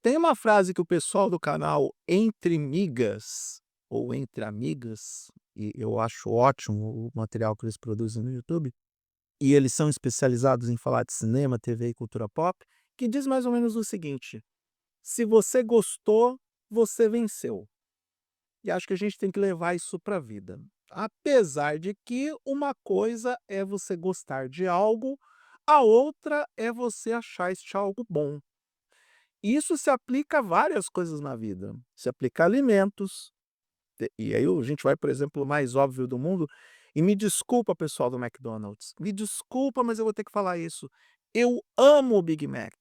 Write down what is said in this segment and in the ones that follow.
Tem uma frase que o pessoal do canal Entre Migas, ou Entre Amigas, e eu acho ótimo o material que eles produzem no YouTube, e eles são especializados em falar de cinema, TV e cultura pop, que diz mais ou menos o seguinte: "Se você gostou, você venceu". E acho que a gente tem que levar isso para a vida. Apesar de que uma coisa é você gostar de algo, a outra é você achar este algo bom. Isso se aplica a várias coisas na vida. Se aplica a alimentos, e aí a gente vai, por exemplo, o mais óbvio do mundo, e me desculpa pessoal do McDonald's, me desculpa, mas eu vou ter que falar isso. Eu amo o Big Mac,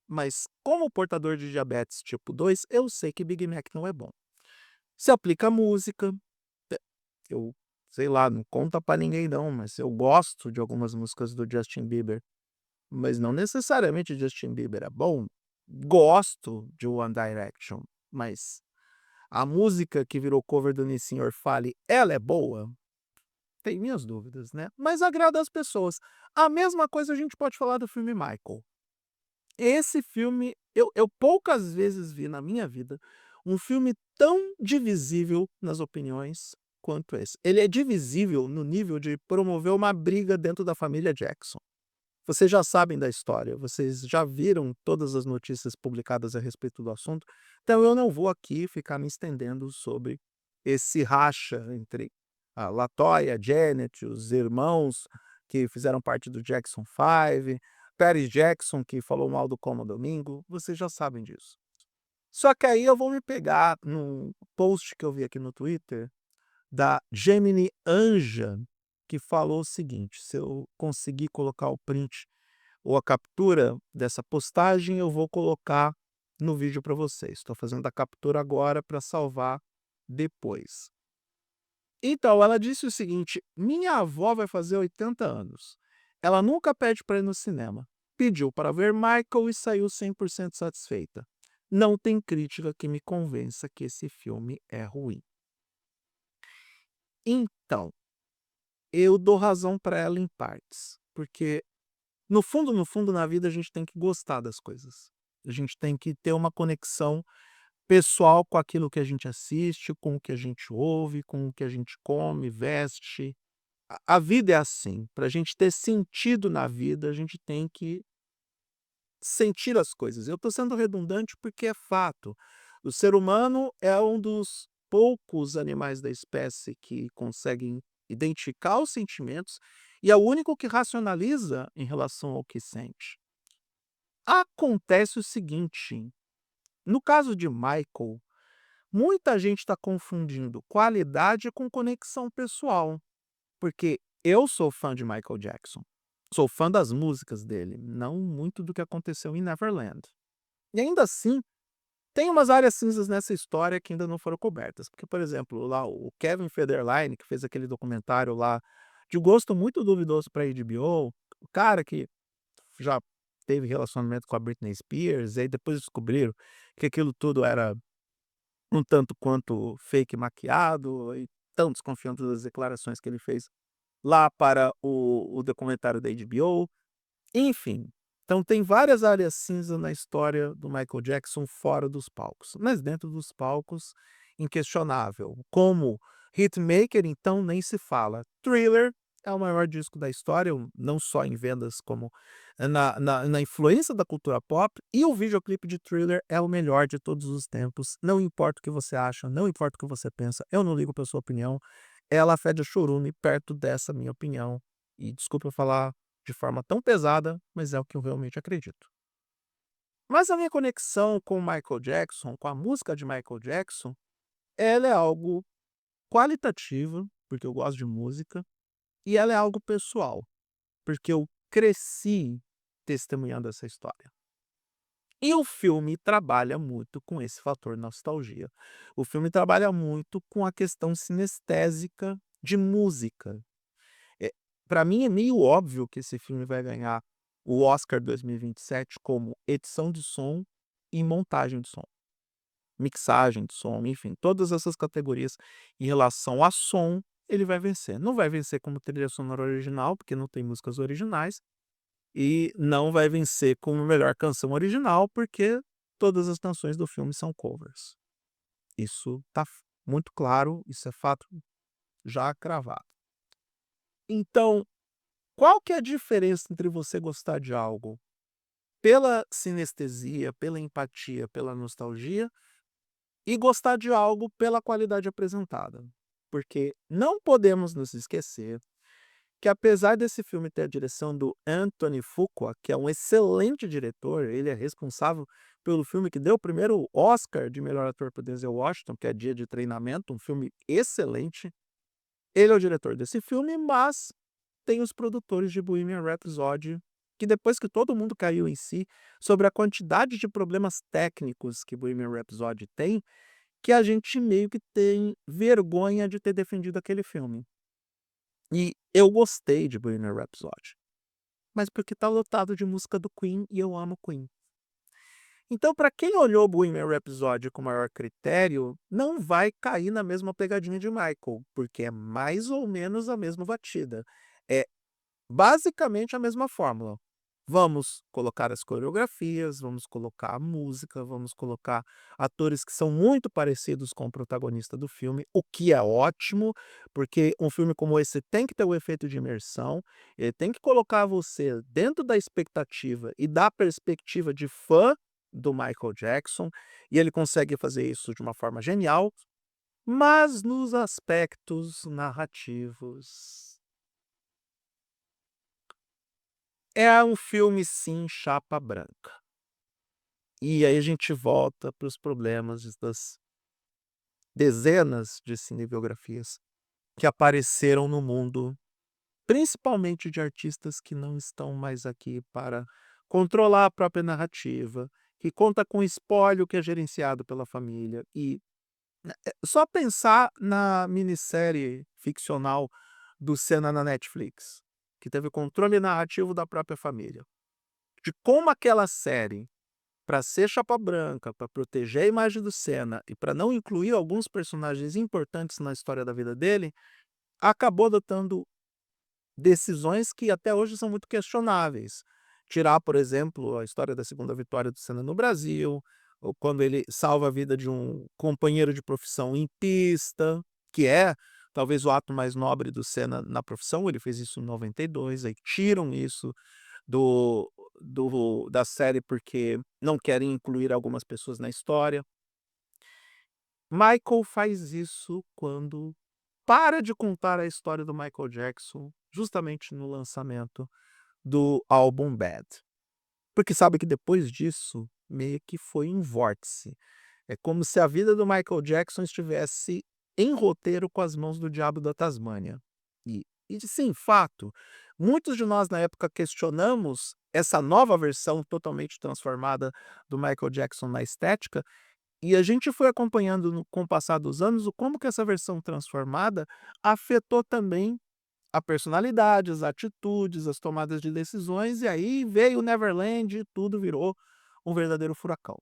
mas como portador de diabetes tipo 2, eu sei que Big Mac não é bom. Se aplica à música, eu sei lá, não conta pra ninguém não, mas eu gosto de algumas músicas do Justin Bieber, mas não necessariamente Justin Bieber é bom. Gosto de One Direction, mas a música que virou cover do Nissin Orfale, ela é boa? Tenho minhas dúvidas, né, mas agrada as pessoas. A mesma coisa a gente pode falar do filme Michael. Esse filme eu poucas vezes vi na minha vida um filme tão divisível nas opiniões quanto esse. Ele é divisível no nível de promover uma briga dentro da família Jackson. Vocês já sabem da história, vocês já viram todas as notícias publicadas a respeito do assunto, então eu não vou aqui ficar me estendendo sobre esse racha entre a LaToya, Janet, os irmãos que fizeram parte do Jackson 5, Paris Jackson que falou mal do Como Domingo, vocês já sabem disso. Só que aí eu vou me pegar num post que eu vi aqui no Twitter, da Gemini Anja, que falou o seguinte, se eu conseguir colocar o print ou a captura dessa postagem, eu vou colocar no vídeo para vocês. Estou fazendo a captura agora para salvar depois. Então, ela disse o seguinte: "Minha avó vai fazer 80 anos. Ela nunca pede para ir no cinema. Pediu para ver Michael e saiu 100% satisfeita. Não tem crítica que me convença que esse filme é ruim". Então, eu dou razão para ela em partes, porque no fundo, na vida a gente tem que gostar das coisas. A gente tem que ter uma conexão pessoal com aquilo que a gente assiste, com o que a gente ouve, com o que a gente come, veste. A vida é assim, para a gente ter sentido na vida, a gente tem que sentir as coisas. Eu estou sendo redundante porque é fato. O ser humano é um dos poucos animais da espécie que conseguem identificar os sentimentos e é o único que racionaliza em relação ao que sente. Acontece o seguinte, no caso de Michael, muita gente está confundindo qualidade com conexão pessoal, porque eu sou fã de Michael Jackson, sou fã das músicas dele, não muito do que aconteceu em Neverland. E ainda assim, tem umas áreas cinzas nessa história que ainda não foram cobertas, porque, por exemplo, lá o Kevin Federline, que fez aquele documentário lá, de gosto muito duvidoso para HBO, o cara que já teve relacionamento com a Britney Spears, e aí depois descobriram que aquilo tudo era um tanto quanto fake maquiado, e tão desconfiando das declarações que ele fez lá para o documentário da HBO. Enfim, então tem várias áreas cinza na história do Michael Jackson fora dos palcos, mas dentro dos palcos, inquestionável. Como hitmaker, então, nem se fala. Thriller é o maior disco da história, não só em vendas, como na influência da cultura pop, e o videoclipe de Thriller é o melhor de todos os tempos. Não importa o que você acha, não importa o que você pensa, eu não ligo para sua opinião. Ela fede a chorume perto dessa minha opinião. E desculpa eu falar de forma tão pesada, mas é o que eu realmente acredito. Mas a minha conexão com o Michael Jackson, com a música de Michael Jackson, ela é algo qualitativa, porque eu gosto de música, e ela é algo pessoal, porque eu cresci testemunhando essa história. E o filme trabalha muito com esse fator nostalgia. O filme trabalha muito com a questão sinestésica de música. Eh, Pra mim é meio óbvio que esse filme vai ganhar o Oscar 2027 como edição de som e montagem de som, mixagem de som, enfim, todas essas categorias em relação a som, ele vai vencer. Não vai vencer como trilha sonora original, porque não tem músicas originais, e não vai vencer como melhor canção original, porque todas as canções do filme são covers. Isso tá muito claro, isso é fato já cravado. Então, qual que é a diferença entre você gostar de algo pela sinestesia, pela empatia, pela nostalgia, e gostar de algo pela qualidade apresentada? Porque não podemos nos esquecer que, apesar desse filme ter a direção do Anthony Fuqua, que é um excelente diretor, ele é responsável pelo filme que deu o primeiro Oscar de melhor ator para Denzel Washington, que é Dia de Treinamento, um filme excelente. Ele é o diretor desse filme, mas tem os produtores de Bohemian Rhapsody, que depois que todo mundo caiu em si sobre a quantidade de problemas técnicos que Bohemian Rhapsody tem, que a gente meio que tem vergonha de ter defendido aquele filme. E eu gostei de Bohemian Rhapsody, mas porque tá lotado de música do Queen e eu amo Queen. Então, para quem olhou Bohemian Rhapsody com maior critério, não vai cair na mesma pegadinha de Michael, porque é mais ou menos a mesma batida. É basicamente a mesma fórmula. Vamos colocar as coreografias, vamos colocar a música, vamos colocar atores que são muito parecidos com o protagonista do filme, o que é ótimo, porque um filme como esse tem que ter o efeito de imersão, ele tem que colocar você dentro da expectativa e da perspectiva de fã do Michael Jackson, e ele consegue fazer isso de uma forma genial, mas nos aspectos narrativos é um filme, sim, chapa branca. E aí a gente volta para os problemas das dezenas de cinebiografias que apareceram no mundo, principalmente de artistas que não estão mais aqui para controlar a própria narrativa, que conta com espólio que é gerenciado pela família. E só pensar na minissérie ficcional do Senna na Netflix, que teve o controle narrativo da própria família, de como aquela série, para ser chapa branca, para proteger a imagem do Senna e para não incluir alguns personagens importantes na história da vida dele, acabou adotando decisões que até hoje são muito questionáveis. Tirar, por exemplo, a história da segunda vitória do Senna no Brasil, ou quando ele salva a vida de um companheiro de profissão em pista, que é talvez o ato mais nobre do Senna na profissão, ele fez isso em 92, aí tiram isso do da série, porque não querem incluir algumas pessoas na história. Michael faz isso quando para de contar a história do Michael Jackson, justamente no lançamento do álbum Bad. Porque sabe que depois disso, meio que foi um vórtice. É como se a vida do Michael Jackson estivesse em roteiro com as mãos do Diabo da Tasmânia. E sim, fato, muitos de nós na época questionamos essa nova versão totalmente transformada do Michael Jackson na estética, e a gente foi acompanhando com o passar dos anos o como que essa versão transformada afetou também a personalidade, as atitudes, as tomadas de decisões, e aí veio o Neverland e tudo virou um verdadeiro furacão.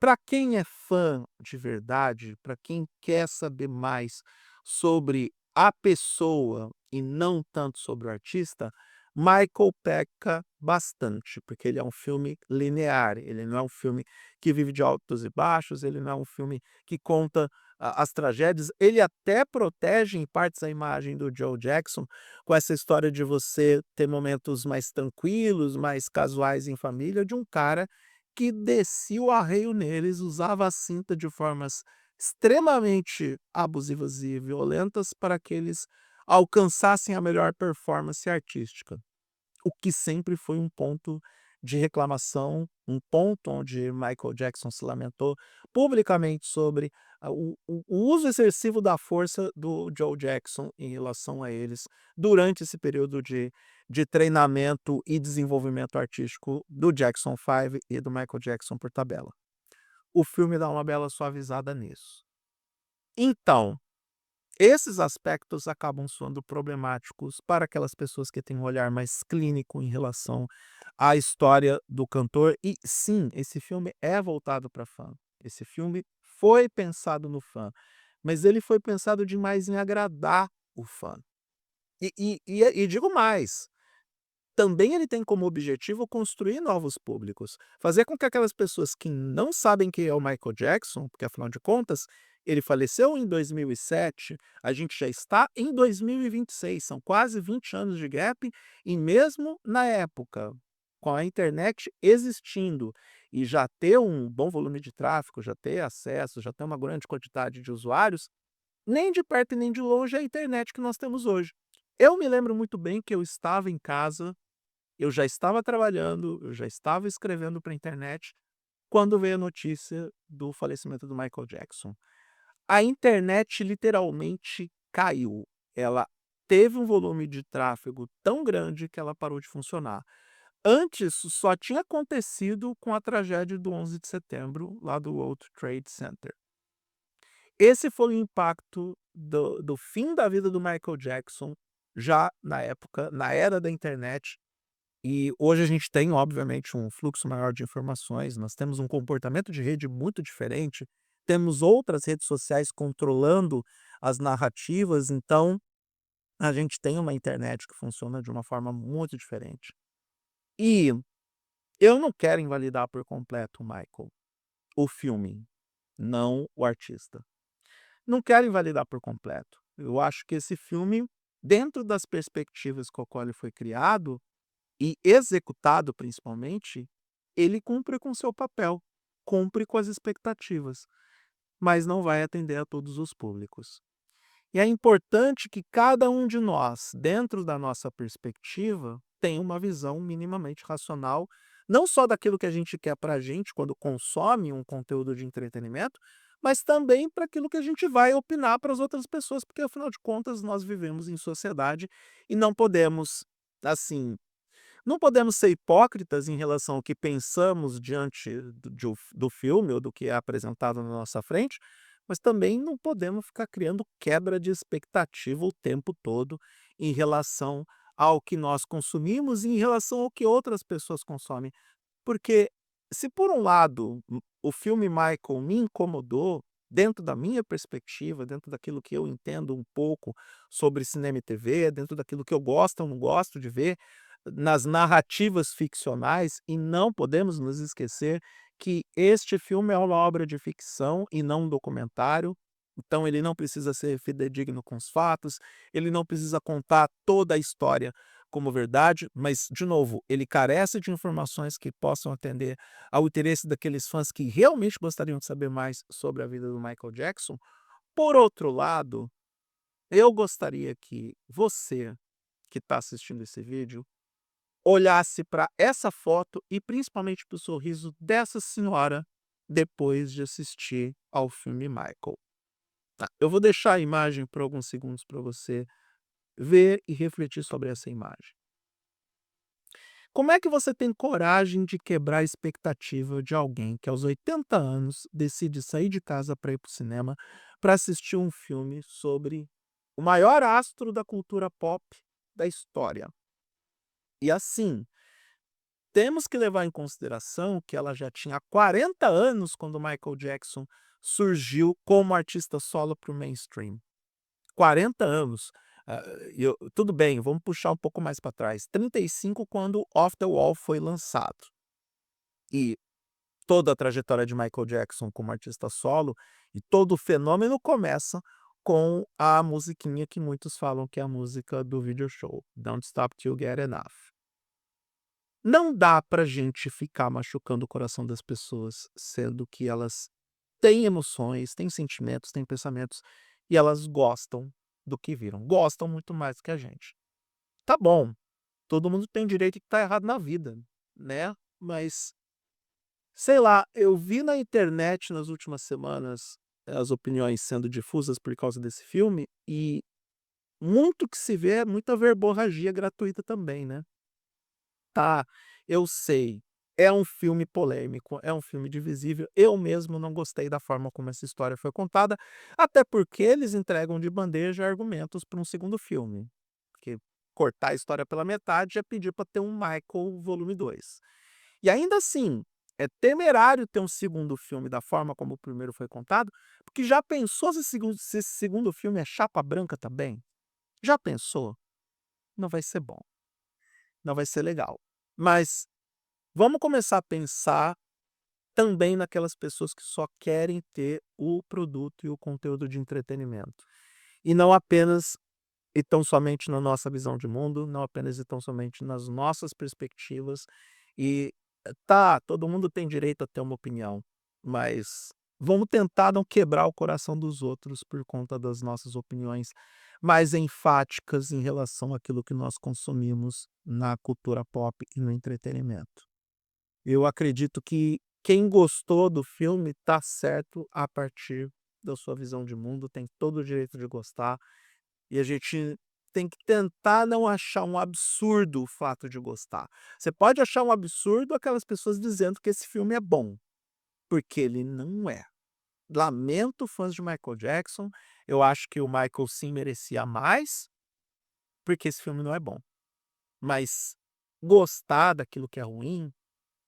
Para quem é fã de verdade, para quem quer saber mais sobre a pessoa e não tanto sobre o artista, Michael peca bastante, porque ele é um filme linear, ele não é um filme que vive de altos e baixos, ele não é um filme que conta as tragédias, ele até protege em partes a imagem do Joe Jackson, com essa história de você ter momentos mais tranquilos, mais casuais em família, de um cara que descia o arreio neles, usava a cinta de formas extremamente abusivas e violentas para que eles alcançassem a melhor performance artística. O que sempre foi um ponto de reclamação, um ponto onde Michael Jackson se lamentou publicamente sobre o uso excessivo da força do Joe Jackson em relação a eles durante esse período de treinamento e desenvolvimento artístico do Jackson 5 e do Michael Jackson por tabela. O filme dá uma bela suavizada nisso. Então, esses aspectos acabam soando problemáticos para aquelas pessoas que têm um olhar mais clínico em relação à história do cantor. E sim, esse filme é voltado para fã. Esse filme foi pensado no fã, mas ele foi pensado demais em agradar o fã. E digo mais, também ele tem como objetivo construir novos públicos, fazer com que aquelas pessoas que não sabem quem é o Michael Jackson, porque afinal de contas, ele faleceu em 2007, a gente já está em 2026, são quase 20 anos de gap, e mesmo na época, com a internet existindo e já ter um bom volume de tráfego, já ter acesso, já ter uma grande quantidade de usuários, nem de perto e nem de longe é a internet que nós temos hoje. Eu me lembro muito bem que eu estava em casa, eu já estava trabalhando, eu já estava escrevendo para a internet, quando veio a notícia do falecimento do Michael Jackson. A internet literalmente caiu. Ela teve um volume de tráfego tão grande que ela parou de funcionar. Antes, só tinha acontecido com a tragédia do 11 de setembro, lá do World Trade Center. Esse foi o impacto do fim da vida do Michael Jackson, já na época, na era da internet. E hoje a gente tem, obviamente, um fluxo maior de informações, nós temos um comportamento de rede muito diferente, temos outras redes sociais controlando as narrativas, então a gente tem uma internet que funciona de uma forma muito diferente. E eu não quero invalidar por completo o Michael, o filme, não o artista. Não quero invalidar por completo. Eu acho que esse filme, dentro das perspectivas com a qual ele foi criado, e executado principalmente, ele cumpre com seu papel, cumpre com as expectativas, mas não vai atender a todos os públicos. E é importante que cada um de nós, dentro da nossa perspectiva, tenha uma visão minimamente racional, não só daquilo que a gente quer para a gente quando consome um conteúdo de entretenimento, mas também para aquilo que a gente vai opinar para as outras pessoas, porque afinal de contas nós vivemos em sociedade e não podemos, assim, não podemos ser hipócritas em relação ao que pensamos diante do filme ou do que é apresentado na nossa frente, mas também não podemos ficar criando quebra de expectativa o tempo todo em relação ao que nós consumimos e em relação ao que outras pessoas consomem. Porque se por um lado o filme Michael me incomodou, dentro da minha perspectiva, dentro daquilo que eu entendo um pouco sobre cinema e TV, dentro daquilo que eu gosto ou não gosto de ver, nas narrativas ficcionais, e não podemos nos esquecer que este filme é uma obra de ficção e não um documentário, então ele não precisa ser fidedigno com os fatos, ele não precisa contar toda a história como verdade, mas, de novo, ele carece de informações que possam atender ao interesse daqueles fãs que realmente gostariam de saber mais sobre a vida do Michael Jackson. Por outro lado, eu gostaria que você, que está assistindo esse vídeo, olhasse para essa foto e principalmente para o sorriso dessa senhora depois de assistir ao filme Michael. Tá, eu vou deixar a imagem por alguns segundos para você ver e refletir sobre essa imagem. Como é que você tem coragem de quebrar a expectativa de alguém que aos 80 anos decide sair de casa para ir para o cinema para assistir um filme sobre o maior astro da cultura pop da história? E assim, temos que levar em consideração que ela já tinha 40 anos quando Michael Jackson surgiu como artista solo para o mainstream. 40 anos. Tudo bem, vamos puxar um pouco mais para trás. 35 quando Off the Wall foi lançado. E toda a trajetória de Michael Jackson como artista solo e todo o fenômeno começa com a musiquinha que muitos falam que é a música do video show, Don't Stop Till You Get Enough. Não dá pra gente ficar machucando o coração das pessoas, sendo que elas têm emoções, têm sentimentos, têm pensamentos, e elas gostam do que viram, gostam muito mais que a gente. Tá bom, todo mundo tem direito de estar errado na vida, né, mas, sei lá, eu vi na internet nas últimas semanas as opiniões sendo difusas por causa desse filme, e muito que se vê é muita verborragia gratuita também, né. Tá, eu sei. É um filme polêmico, é um filme divisível. Eu mesmo não gostei da forma como essa história foi contada, até porque eles entregam de bandeja argumentos para um segundo filme. Porque cortar a história pela metade é pedir para ter um Michael volume 2. E ainda assim, é temerário ter um segundo filme da forma como o primeiro foi contado, porque já pensou se esse segundo filme é chapa branca também? Já pensou? Não vai ser bom. não vai ser legal. Mas vamos começar a pensar também naquelas pessoas que só querem ter o produto e o conteúdo de entretenimento. E não apenas e tão somente na nossa visão de mundo, não apenas e tão somente nas nossas perspectivas. E tá, todo mundo tem direito a ter uma opinião, mas vamos tentar não quebrar o coração dos outros por conta das nossas opiniões mais enfáticas em relação àquilo que nós consumimos na cultura pop e no entretenimento. Eu acredito que quem gostou do filme tá certo a partir da sua visão de mundo, tem todo o direito de gostar, e a gente tem que tentar não achar um absurdo o fato de gostar. Você pode achar um absurdo aquelas pessoas dizendo que esse filme é bom, porque ele não é. Lamento fãs de Michael Jackson, eu acho que o Michael sim merecia mais, porque esse filme não é bom. Mas gostar daquilo que é ruim,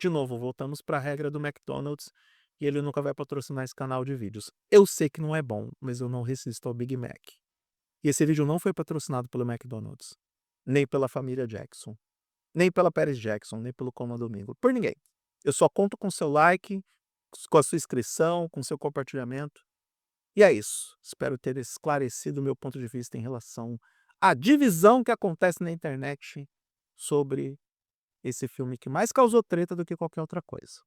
de novo, voltamos para a regra do McDonald's, e ele nunca vai patrocinar esse canal de vídeos. Eu sei que não é bom, mas eu não resisto ao Big Mac. E esse vídeo não foi patrocinado pelo McDonald's, nem pela família Jackson, nem pela Paris Jackson, nem pelo Coma Domingo, por ninguém. Eu só conto com seu like, com a sua inscrição, com seu compartilhamento. E é isso. Espero ter esclarecido o meu ponto de vista em relação à divisão que acontece na internet sobre esse filme que mais causou treta do que qualquer outra coisa.